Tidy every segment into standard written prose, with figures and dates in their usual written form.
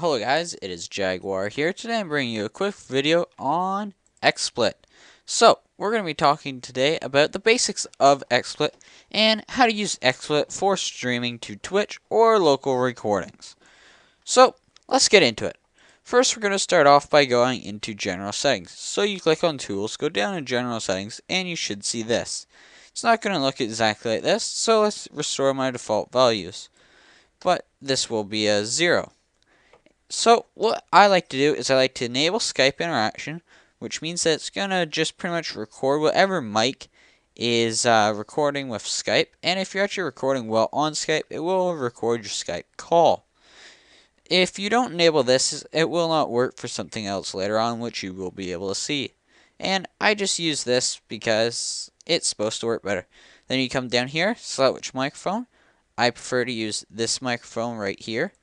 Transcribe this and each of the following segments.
Hello guys, it is Jaguar here. Today I'm bringing you a quick video on XSplit. So, we're going to be talking today about the basics of XSplit and how to use XSplit for streaming to Twitch or local recordings. So, let's get into it. First, we're going to start off by going into General Settings. So you click on Tools, go down to General Settings, and you should see this. It's not going to look exactly like this, so let's restore my default values. But this will be a 0. So what I like to do is I like to enable Skype interaction, which means that it's going to just pretty much record whatever mic is recording with Skype. And if you're actually recording well on Skype, it will record your Skype call. If you don't enable this, it will not work for something else later on, which you will be able to see. And I just use this because it's supposed to work better. Then you come down here, select which microphone. I prefer to use this microphone right here.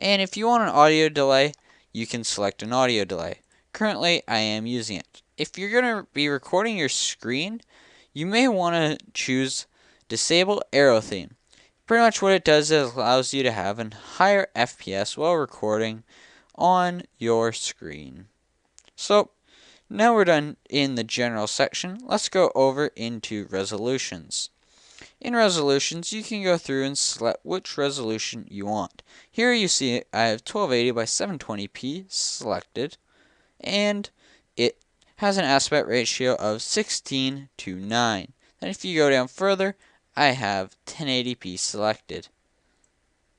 And if you want an audio delay, you can select an audio delay. Currently, I am using it. If you're going to be recording your screen, you may want to choose Disable Arrow Theme. Pretty much what it does is it allows you to have a higher FPS while recording on your screen. So, now we're done in the general section. Let's go over into resolutions. In resolutions, you can go through and select which resolution you want. Here you see I have 1280 by 720p selected, and it has an aspect ratio of 16:9. Then if you go down further, I have 1080p selected.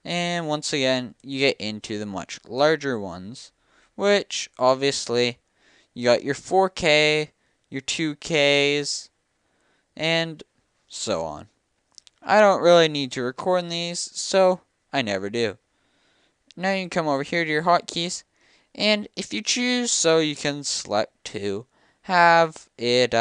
And once again, you get into the much larger ones, which obviously you got your 4K, your 2Ks, and so on. I don't really need to record these, so I never do. Now you can come over here to your hotkeys, and if you choose so, you can select to have it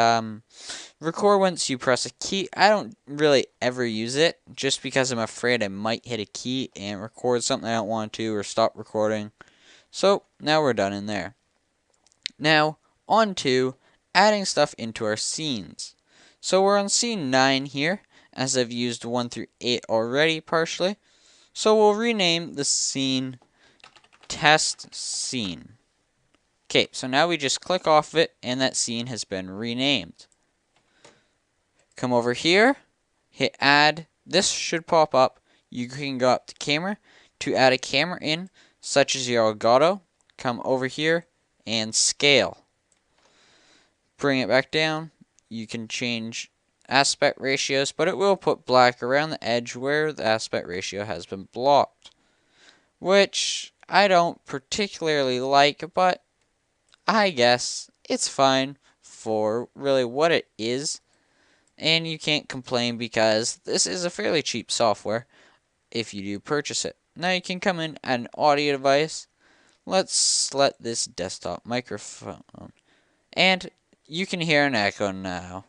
record once you press a key. I don't really ever use it, just because I'm afraid I might hit a key and record something I don't want to, or stop recording. So now we're done in there. Now on to adding stuff into our scenes. So we're on scene 9 here, as I've used 1 through 8 already partially. So we'll rename the scene Test Scene. Okay, so now we just click off of it and that scene has been renamed. Come over here, hit add. This should pop up. You can go up to camera to add a camera in, such as your Elgato. Come over here and scale. Bring it back down. You can change aspect ratios, but it will put black around the edge where the aspect ratio has been blocked, which I don't particularly like, but I guess it's fine for really what it is, and you can't complain because this is a fairly cheap software if you do purchase it. Now you can come in an audio device. Let's select this desktop microphone, and you can hear an echo now.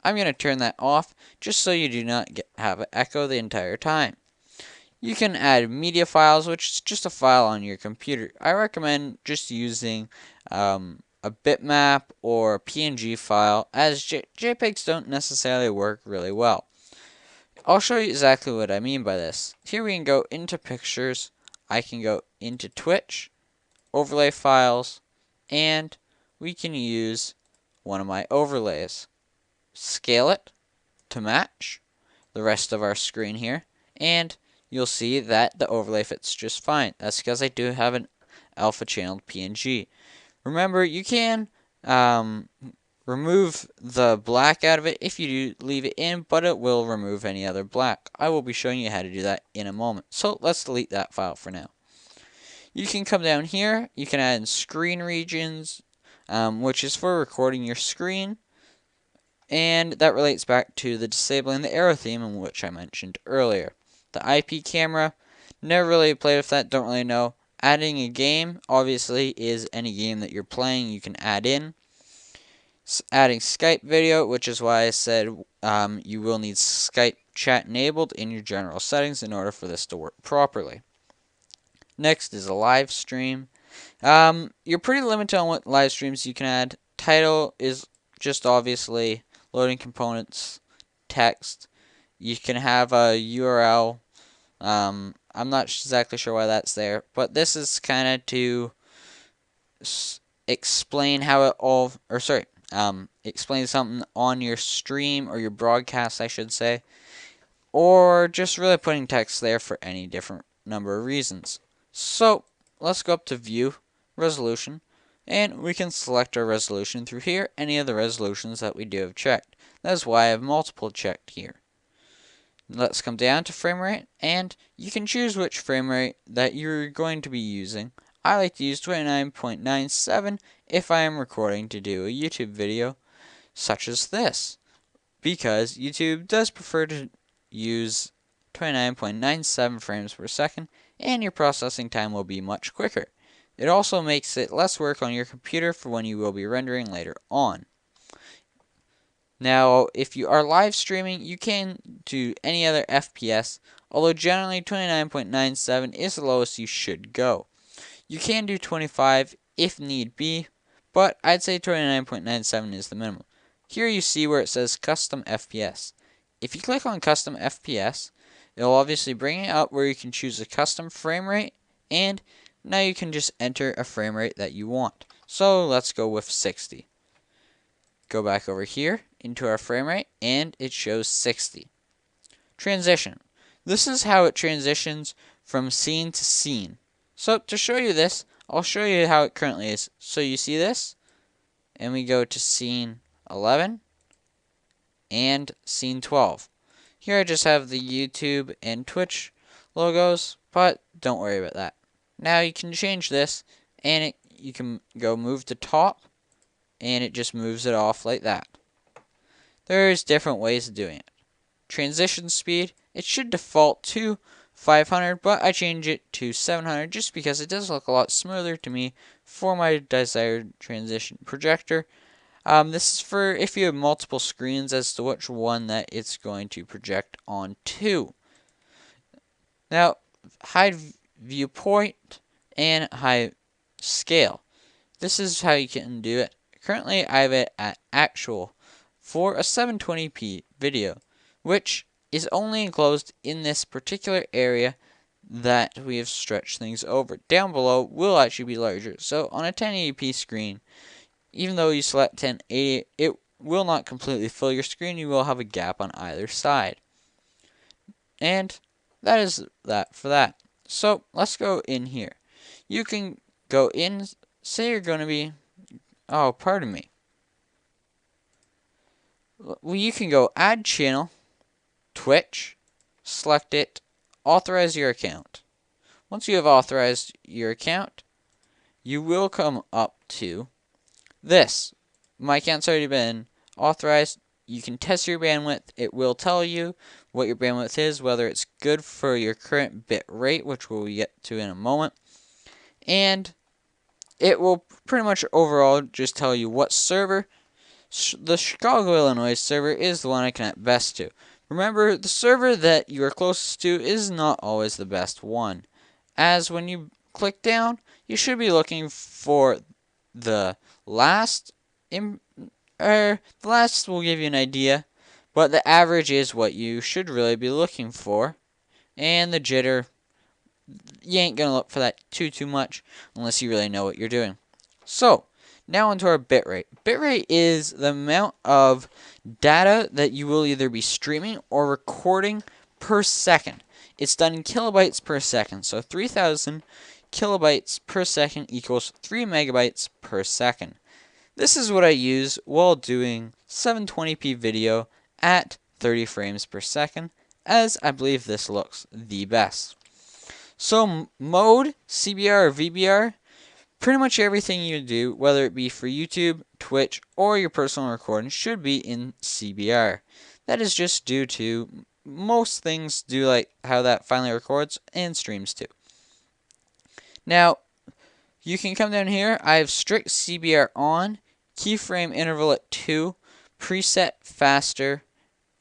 I'm going to turn that off just so you do not have an echo the entire time. You can add media files, which is just a file on your computer. I recommend just using a bitmap or a PNG file, as JPEGs don't necessarily work really well. I'll show you exactly what I mean by this. Here we can go into pictures, I can go into Twitch, overlay files, and we can use one of my overlays. Scale it to match the rest of our screen here, and you'll see that the overlay fits just fine. That's because I do have an alpha channeled PNG. Remember, you can remove the black out of it if you do leave it in, but it will remove any other black. I will be showing you how to do that in a moment. So let's delete that file for now. You can come down here, you can add in screen regions, which is for recording your screen. And that relates back to the disabling the arrow theme, in which I mentioned earlier. The IP camera, never really played with that, don't really know. Adding a game, obviously, is any game that you're playing you can add in. Adding Skype video, which is why I said you will need Skype chat enabled in your general settings in order for this to work properly. Next is a live stream. You're pretty limited on what live streams you can add. Title is just obviously loading components, text. You can have a URL, I'm not exactly sure why that's there, but this is kind of to explain how it all, or sorry, explain something on your stream or your broadcast, I should say, or just really putting text there for any different number of reasons. So let's go up to View, Resolution, and we can select our resolution through here, any of the resolutions that we do have checked. That's why I have multiple checked here. Let's come down to frame rate, and you can choose which frame rate that you're going to be using. I like to use 29.97 if I am recording to do a YouTube video such as this, because YouTube does prefer to use 29.97 frames per second, and your processing time will be much quicker. It also makes it less work on your computer for when you will be rendering later on. Now, if you are live streaming, you can do any other FPS, although generally 29.97 is the lowest you should go. You can do 25 if need be, but I'd say 29.97 is the minimum. Here you see where it says Custom FPS. If you click on Custom FPS, it'll obviously bring it up where you can choose a custom frame rate, and now you can just enter a frame rate that you want. So let's go with 60. Go back over here into our frame rate, and it shows 60. Transition. This is how it transitions from scene to scene. So to show you this, I'll show you how it currently is. So you see this, and we go to scene 11 and scene 12. Here I just have the YouTube and Twitch logos, but don't worry about that. Now you can change this, and you can go move to top, and it just moves it off like that. There's different ways of doing it. Transition speed, it should default to 500, but I change it to 700 just because it does look a lot smoother to me for my desired transition projector. This is for if you have multiple screens as to which one that it's going to project onto. Now, hide viewpoint and hide scale. This is how you can do it. Currently, I have it at actual for a 720p video, which is only enclosed in this particular area that we have stretched things over. Down below will actually be larger. So on a 1080p screen, even though you select 1080, it will not completely fill your screen. You will have a gap on either side. And that is that for that. So let's go in here. You can go in, say you're going to be, oh, pardon me. Well, you can go add channel, Twitch, select it, authorize your account. Once you have authorized your account, you will come up to this. My account's already been authorized. You can test your bandwidth. It will tell you what your bandwidth is, whether it's good for your current bit rate, which we'll get to in a moment. And it will pretty much overall just tell you what server. The Chicago, Illinois server is the one I connect best to. Remember, the server that you are closest to is not always the best one, as when you click down, you should be looking for the last. The last will give you an idea, but the average is what you should really be looking for, and the jitter, you ain't gonna look for that too much unless you really know what you're doing. So now onto our bitrate. Bitrate is the amount of data that you will either be streaming or recording per second. It's done in kilobytes per second. So 3,000 kilobytes per second equals 3 megabytes per second. This is what I use while doing 720p video at 30 frames per second, as I believe this looks the best. So mode, CBR or VBR, pretty much everything you do, whether it be for YouTube, Twitch, or your personal recording, should be in CBR. That is just due to most things do like how that finally records and streams too. Now, you can come down here. I have strict CBR on, keyframe interval at 2, preset faster.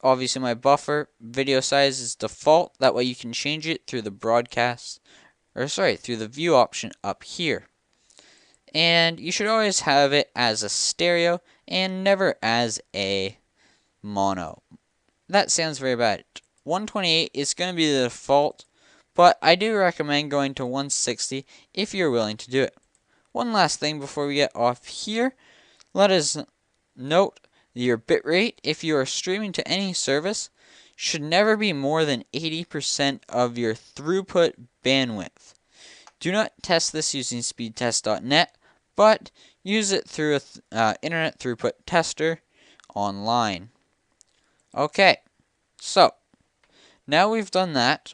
Obviously my buffer, video size is default. That way you can change it through the broadcast, through the view option up here. And you should always have it as a stereo and never as a mono. That sounds very bad. 128 is going to be the default, but I do recommend going to 160 if you're willing to do it. One last thing before we get off here, let us note your bitrate, if you are streaming to any service, should never be more than 80% of your throughput bandwidth. Do not test this using speedtest.net, but use it through an internet throughput tester online. Okay, so now we've done that,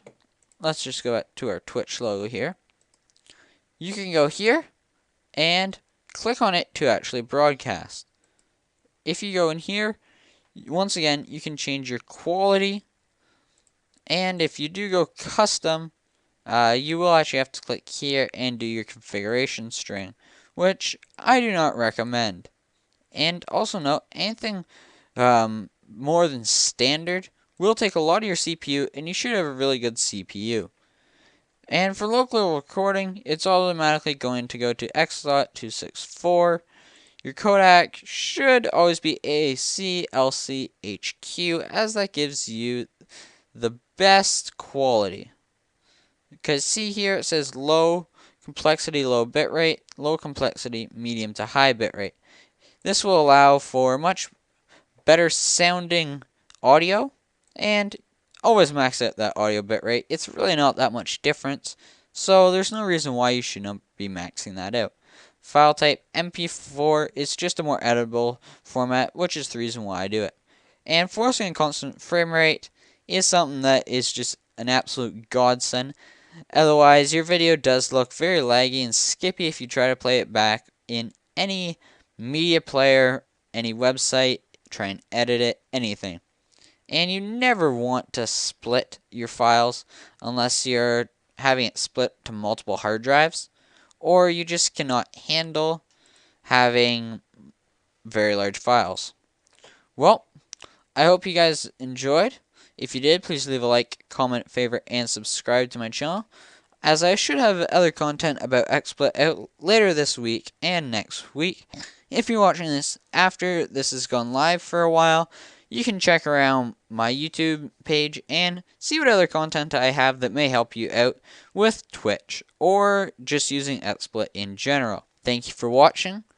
let's just go back to our Twitch logo here. You can go here and click on it to actually broadcast. If you go in here, once again, you can change your quality, and if you do go custom, you will actually have to click here and do your configuration string, which I do not recommend. And also note, anything more than standard will take a lot of your CPU, and you should have a really good CPU. And for local recording, it's automatically going to go to X.264. Your codec should always be AAC LCHQ, as that gives you the best quality. Because see here, it says low complexity, low bitrate, low complexity, medium to high bitrate. This will allow for much better sounding audio, and always max out that audio bitrate. It's really not that much difference, so there's no reason why you should not be maxing that out. File type MP4 is just a more editable format, which is the reason why I do it. And forcing a constant frame rate is something that is just an absolute godsend. Otherwise, your video does look very laggy and skippy if you try to play it back in any media player, any website, try and edit it, anything. And you never want to split your files unless you're having it split to multiple hard drives, or you just cannot handle having very large files. Well, I hope you guys enjoyed. If you did, please leave a like, comment, favorite, and subscribe to my channel, as I should have other content about XSplit out later this week and next week. If you're watching this after this has gone live for a while, you can check around my YouTube page and see what other content I have that may help you out with Twitch, or just using XSplit in general. Thank you for watching.